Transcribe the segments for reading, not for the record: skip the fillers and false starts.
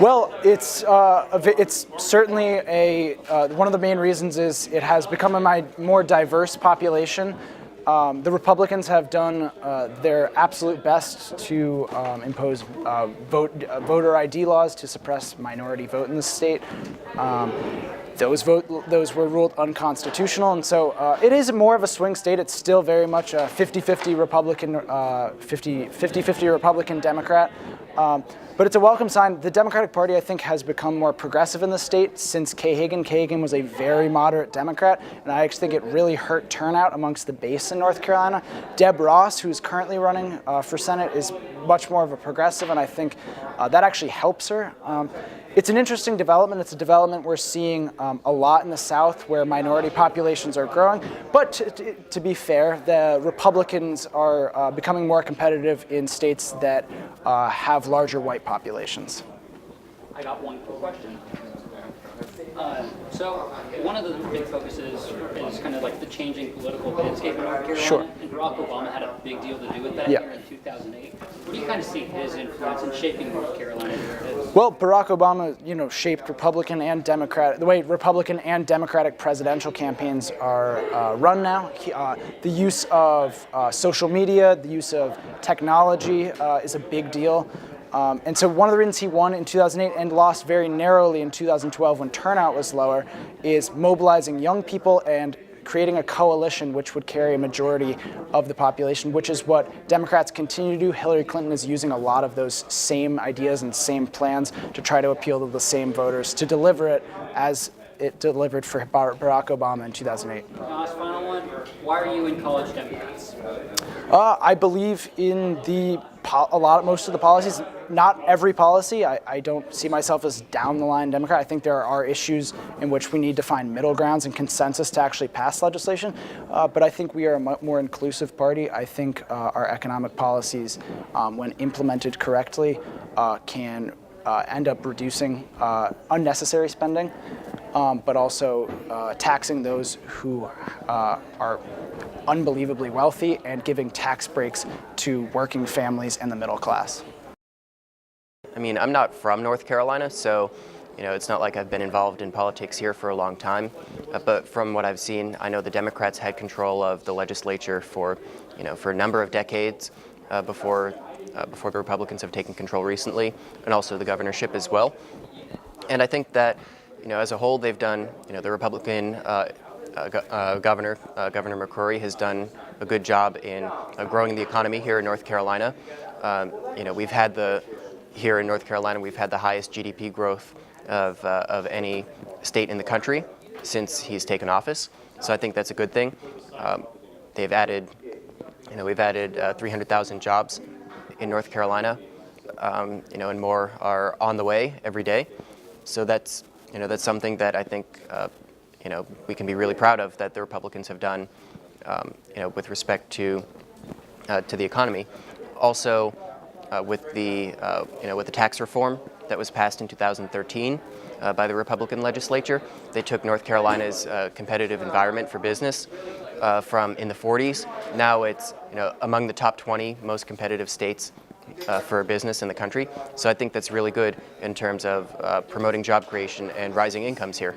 Well, it's certainly one of the main reasons is it has become a more diverse population. The Republicans have done their absolute best to impose voter ID laws to suppress minority vote in the state. Those were ruled unconstitutional, and so it is more of a swing state. It's still very much a 50-50 Republican, 50-50 Republican Democrat. But it's a welcome sign. The Democratic Party, I think, has become more progressive in the state since Kay Hagan. Kay Hagan was a very moderate Democrat, and I actually think it really hurt turnout amongst the base in North Carolina. Deb Ross, who's currently running for Senate, is much more of a progressive, and I think that actually helps her. It's an interesting development. It's a development we're seeing a lot in the South where minority populations are growing. But to be fair, the Republicans are becoming more competitive in states that have larger white populations. I got one quick question. So one of the big focuses is kind of like the changing political landscape in North Carolina. Sure. And Barack Obama had a big deal to do with that Yeah. here in 2008. What do you kind of see his influence in shaping North Carolina? Well, Barack Obama, shaped Republican and Democrat, the way Republican and Democratic presidential campaigns are run now. The use of social media, the use of technology is a big deal. And so one of the reasons he won in 2008 and lost very narrowly in 2012 when turnout was lower is mobilizing young people and creating a coalition which would carry a majority of the population, which is what Democrats continue to do. Hillary Clinton is using a lot of those same ideas and same plans to try to appeal to the same voters, to deliver it as it delivered for Barack Obama in 2008. Last final one. Why are you in college Democrats? I believe in most of the policies. Not every policy. I don't see myself as down the line Democrat. I think there are issues in which we need to find middle grounds and consensus to actually pass legislation. But I think we are a more inclusive party. I think our economic policies, when implemented correctly, can end up reducing unnecessary spending, but also taxing those who are unbelievably wealthy and giving tax breaks to working families and the middle class. I mean, I'm not from North Carolina, so it's not like I've been involved in politics here for a long time. But from what I've seen, I know the Democrats had control of the legislature for a number of decades before the Republicans have taken control recently, and also the governorship as well. And I think that as a whole, they've done. The Republican Governor McCrory has done a good job in growing the economy here in North Carolina. Here in North Carolina, we've had the highest GDP growth of any state in the country since he's taken office. So I think that's a good thing. We've added 300,000 jobs in North Carolina, and more are on the way every day. So that's something that I think we can be really proud of that the Republicans have done, with respect to the economy. Also, with the tax reform that was passed in 2013 by the Republican legislature, they took North Carolina's competitive environment for business from in the 40s. Now it's among the top 20 most competitive states for business in the country. So I think that's really good in terms of promoting job creation and rising incomes here.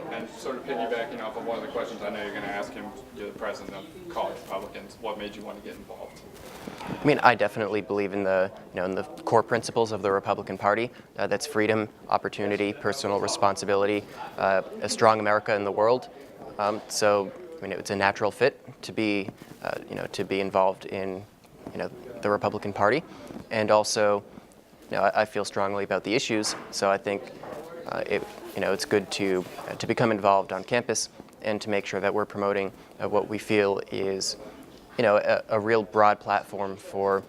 And sort of piggybacking off of one of the questions I know you're going to ask him, you're the president of college Republicans. What made you want to get involved? I mean, I definitely believe in the core principles of the Republican Party. That's freedom, opportunity, personal responsibility, a strong America in the world. So it's a natural fit to be involved in the Republican Party, and also I feel strongly about the issues. So I think it's good to become involved on campus and to make sure that we're promoting what we feel is a real broad platform for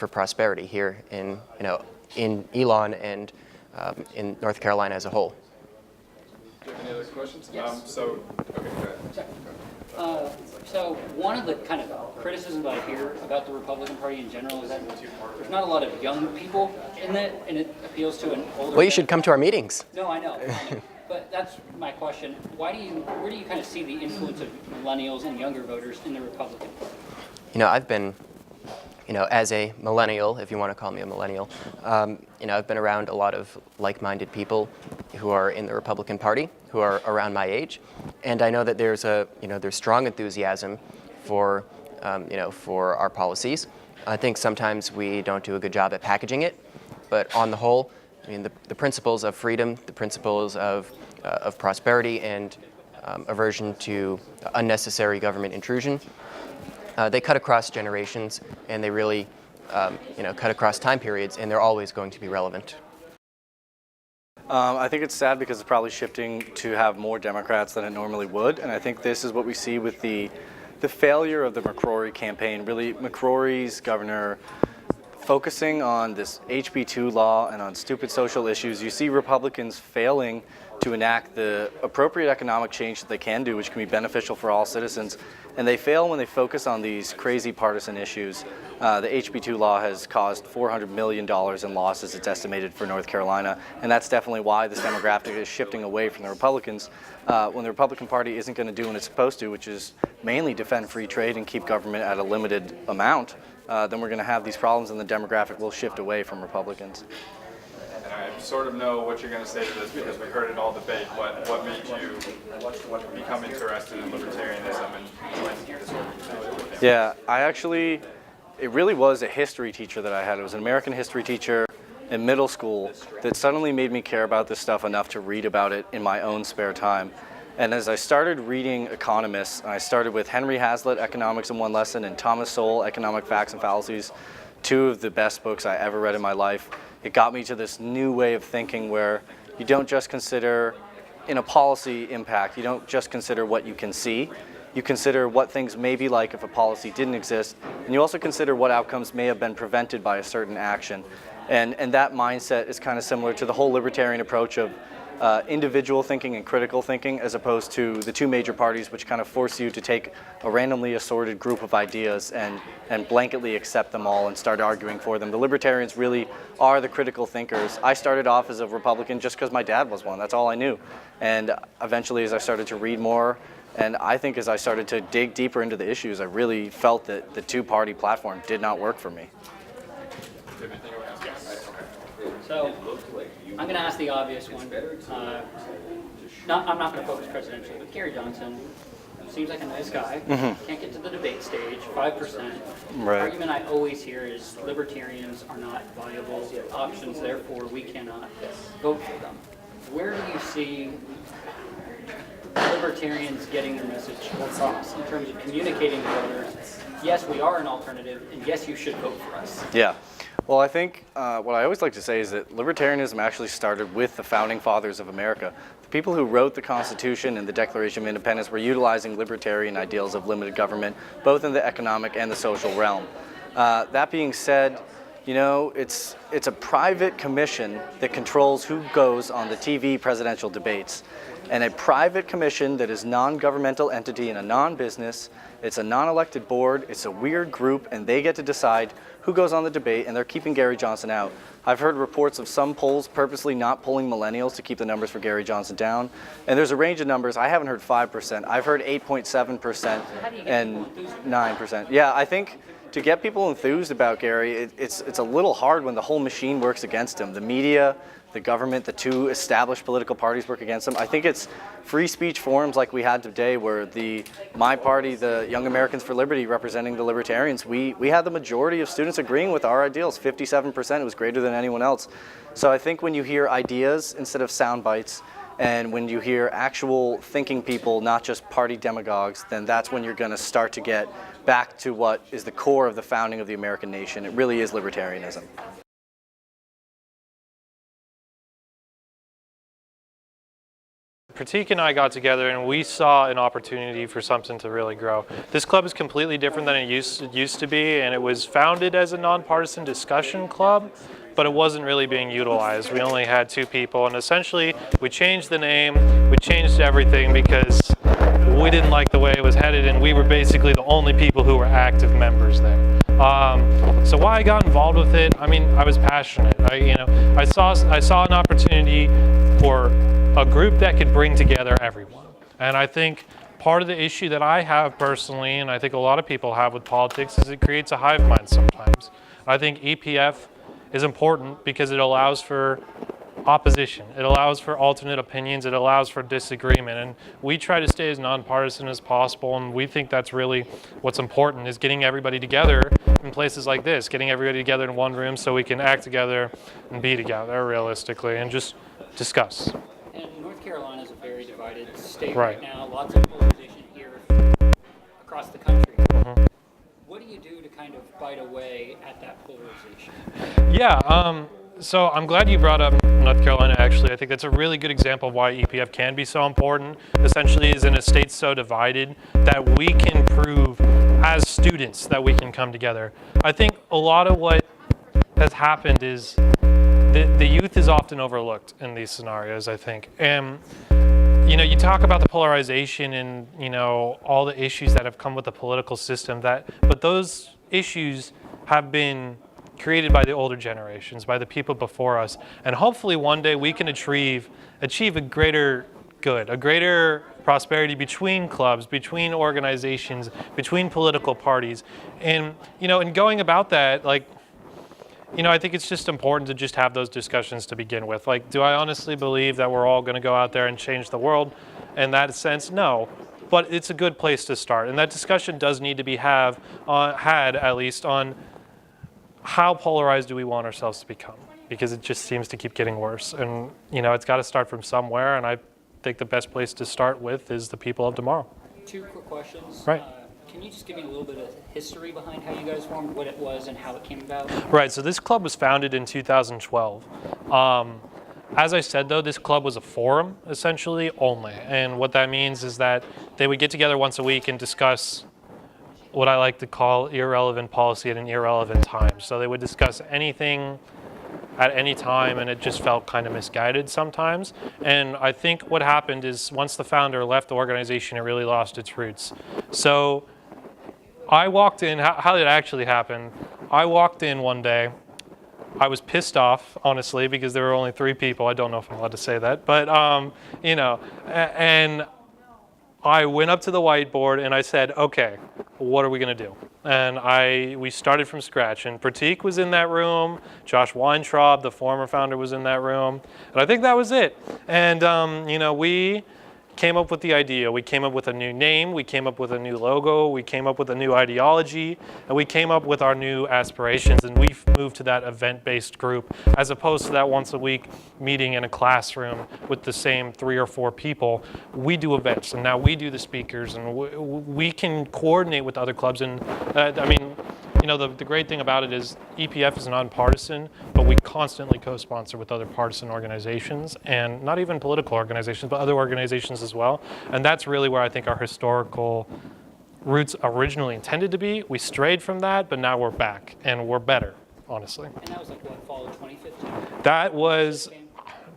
prosperity here in Elon and in North Carolina as a whole. Do you have any other questions? Yes. Okay, go ahead. So one of the kind of criticisms I hear about the Republican Party in general is that there's not a lot of young people in it, and it appeals to an older. Well, you should come to our meetings. No, I know. But that's my question. Where do you kind of see the influence of millennials and younger voters in the Republican Party? I've been as a millennial, if you want to call me a millennial, I've been around a lot of like-minded people who are in the Republican Party, who are around my age, and I know that there's strong enthusiasm for, for our policies. I think sometimes we don't do a good job at packaging it, but on the whole, the principles of freedom, the principles of prosperity, and aversion to unnecessary government intrusion, they cut across generations, and they really, cut across time periods, and they're always going to be relevant. I think it's sad because it's probably shifting to have more Democrats than it normally would, and I think this is what we see with the failure of the McCrory campaign. Really, McCrory's governor focusing on this HB2 law and on stupid social issues. You see Republicans failing to enact the appropriate economic change that they can do, which can be beneficial for all citizens. And they fail when they focus on these crazy partisan issues. The HB2 law has caused $400 million in losses, it's estimated, for North Carolina. And that's definitely why this demographic is shifting away from the Republicans. When the Republican Party isn't going to do what it's supposed to, which is mainly defend free trade and keep government at a limited amount, then we're going to have these problems, and the demographic will shift away from Republicans. And I sort of know what you're going to say to this because we heard it all debate, but what made you become interested in libertarianism and join this organization? Yeah, it really was a history teacher that I had. It was an American history teacher in middle school that suddenly made me care about this stuff enough to read about it in my own spare time. And as I started reading economists, I started with Henry Hazlitt, Economics in One Lesson, and Thomas Sowell, Economic Facts and Fallacies, two of the best books I ever read in my life. It got me to this new way of thinking where you don't just consider, in a policy impact, you don't just consider what you can see. You consider what things may be like if a policy didn't exist, and you also consider what outcomes may have been prevented by a certain action. And that mindset is kind of similar to the whole libertarian approach of individual thinking and critical thinking, as opposed to the two major parties, which kind of force you to take a randomly assorted group of ideas and blanketly accept them all and start arguing for them. The libertarians really are the critical thinkers. I started off as a Republican just because my dad was one. That's all I knew. And eventually, as I started to read more, and I think as I started to dig deeper into the issues, I really felt that the two-party platform did not work for me. So, I'm going to ask the obvious one. I'm not going to focus presidentially, but Gary Johnson seems like a nice guy. Can't get to the debate stage, 5%. Right. The argument I always hear is libertarians are not viable options, therefore we cannot vote for them. Where do you see libertarians getting their message across in terms of communicating to voters, yes, we are an alternative, and yes, you should vote for us? Yeah. Well, I think what I always like to say is that libertarianism actually started with the founding fathers of America. The people who wrote the Constitution and the Declaration of Independence were utilizing libertarian ideals of limited government, both in the economic and the social realm. That being said, it's a private commission that controls who goes on the TV presidential debates. And a private commission that is non-governmental entity and a non-business, it's a non-elected board, it's a weird group, and they get to decide who goes on the debate, and they're keeping Gary Johnson out. I've heard reports of some polls purposely not polling millennials to keep the numbers for Gary Johnson down. And there's a range of numbers. I haven't heard 5%. I've heard 8.7% and 9%. Yeah, I think to get people enthused about Gary, it's a little hard when the whole machine works against him. The media, the government, the two established political parties work against him. I think it's free speech forums like we had today where my party, the Young Americans for Liberty, representing the libertarians, we had the majority of students agreeing with our ideals, 57%. It was greater than anyone else. So I think when you hear ideas instead of sound bites, and when you hear actual thinking people, not just party demagogues, then that's when you're going to start to get back to what is the core of the founding of the American nation. It really is libertarianism. Pratik and I got together and we saw an opportunity for something to really grow. This club is completely different than it used to be, and it was founded as a nonpartisan discussion club, but it wasn't really being utilized. We only had 2 people, and essentially we changed the name, we changed everything because we didn't like the way it was headed, and we were basically the only people who were active members there. So why I got involved with it, I mean, I was passionate. I saw an opportunity for a group that could bring together everyone. And I think part of the issue that I have personally, and I think a lot of people have with politics, is it creates a hive mind sometimes. I think EPF is important because it allows for opposition. It allows for alternate opinions. It allows for disagreement. And we try to stay as nonpartisan as possible, and we think that's really what's important, is getting everybody together in places like this, getting everybody together in one room so we can act together and be together realistically and just discuss. And North Carolina is a very divided state Right. now. Lots of polarization here across the country. What do you do to kind of bite away at that polarization? Yeah, so I'm glad you brought up North Carolina, actually. I think that's a really good example of why EPF can be so important. Essentially, is in a state so divided that we can prove as students that we can come together. I think a lot of what has happened is the youth is often overlooked in these scenarios, I think. And you talk about the polarization and, all the issues that have come with the political system, but those issues have been created by the older generations, by the people before us. And hopefully one day we can achieve a greater good, a greater prosperity between clubs, between organizations, between political parties. And, in going about that, I think it's just important to just have those discussions to begin with. Do I honestly believe that we're all going to go out there and change the world? In that sense, no. But it's a good place to start. And that discussion does need to be had at least on how polarized do we want ourselves to become? Because it just seems to keep getting worse. And, it's got to start from somewhere. And I think the best place to start with is the people of tomorrow. 2 quick questions. Right. Can you just give me a little bit of history behind how you guys formed, what it was, and how it came about? Right, so this club was founded in 2012. As I said, though, this club was a forum, essentially, only. And what that means is that they would get together once a week and discuss what I like to call irrelevant policy at an irrelevant time. So they would discuss anything at any time, and it just felt kind of misguided sometimes. And I think what happened is once the founder left the organization, it really lost its roots. So I walked in, how did it actually happen? I walked in one day. I was pissed off, honestly, because there were only 3 people. I don't know if I'm allowed to say that, but, and I went up to the whiteboard and I said, okay, what are we going to do? And we started from scratch. And Pratik was in that room. Josh Weintraub, the former founder, was in that room. And I think that was it. And, we came up with the idea. We came up with a new name. We came up with a new logo. We came up with a new ideology. And we came up with our new aspirations. And we've moved to that event-based group as opposed to that once-a-week meeting in a classroom with the same 3 or 4 people. We do events, and now we do the speakers, and we can coordinate with other clubs. And the great thing about it is EPF is nonpartisan, but we constantly co-sponsor with other partisan organizations, and not even political organizations, but other organizations as well. And that's really where I think our historical roots originally intended to be. We strayed from that, but now we're back, and we're better, honestly. And that was fall of 2015? That was,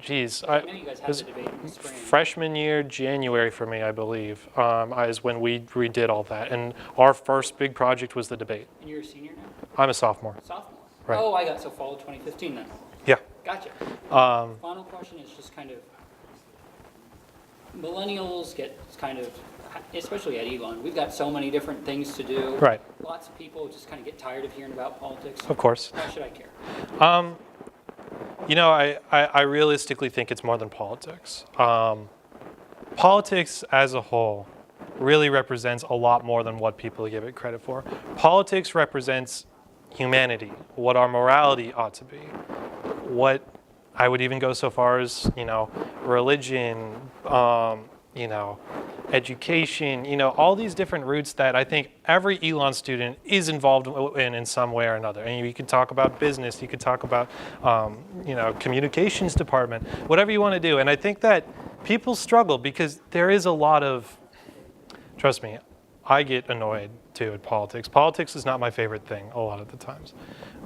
geez. I know you guys had the debate in the spring. Freshman year, January for me, I believe, is when we redid all that. And our first big project was the debate. And you're a senior now? I'm a sophomore. Sophomore? Right. Oh, I got fall of 2015 then. Yeah. Gotcha. Final question is just kind of, millennials get kind of, especially at Elon, we've got so many different things to do. Right. Lots of people just kind of get tired of hearing about politics. Of course. Why should I care? I realistically think it's more than politics. Politics as a whole really represents a lot more than what people give it credit for. Politics represents humanity, what our morality ought to be, what I would even go so far as, religion, education, all these different roots that I think every Elon student is involved in some way or another. And you can talk about business, you could talk about, communications department, whatever you want to do. And I think that people struggle because there is a lot of, trust me, I get annoyed too at politics. Politics is not my favorite thing a lot of the times.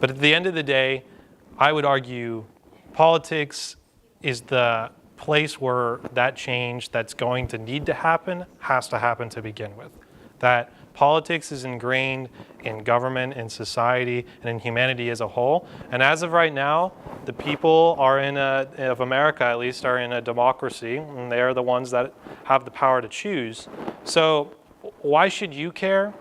But at the end of the day, I would argue politics is the place where that change that's going to need to happen has to happen to begin with. That Politics is ingrained in government, in society, and in humanity as a whole. And as of right now, the people of America at least, are in a democracy, and they are the ones that have the power to choose. So why should you care?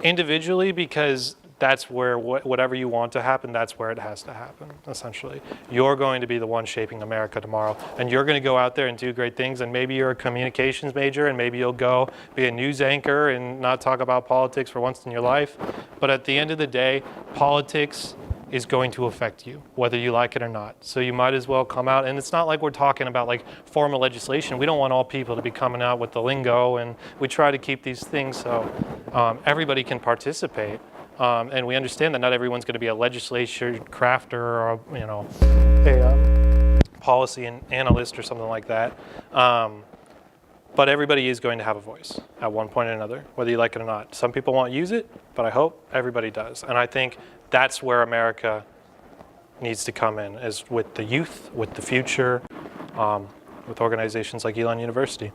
Individually, because that's where whatever you want to happen, that's where it has to happen, essentially. You're going to be the one shaping America tomorrow, and you're going to go out there and do great things, and maybe you're a communications major, and maybe you'll go be a news anchor and not talk about politics for once in your life. But at the end of the day, politics is going to affect you, whether you like it or not. So you might as well come out, and it's not like we're talking about like formal legislation. We don't want all people to be coming out with the lingo, and we try to keep these things so everybody can participate. And we understand that not everyone's going to be a legislature crafter or a policy analyst or something like that. But everybody is going to have a voice at one point or another, whether you like it or not. Some people won't use it, but I hope everybody does. And I think that's where America needs to come in, is with the youth, with the future, with organizations like Elon University.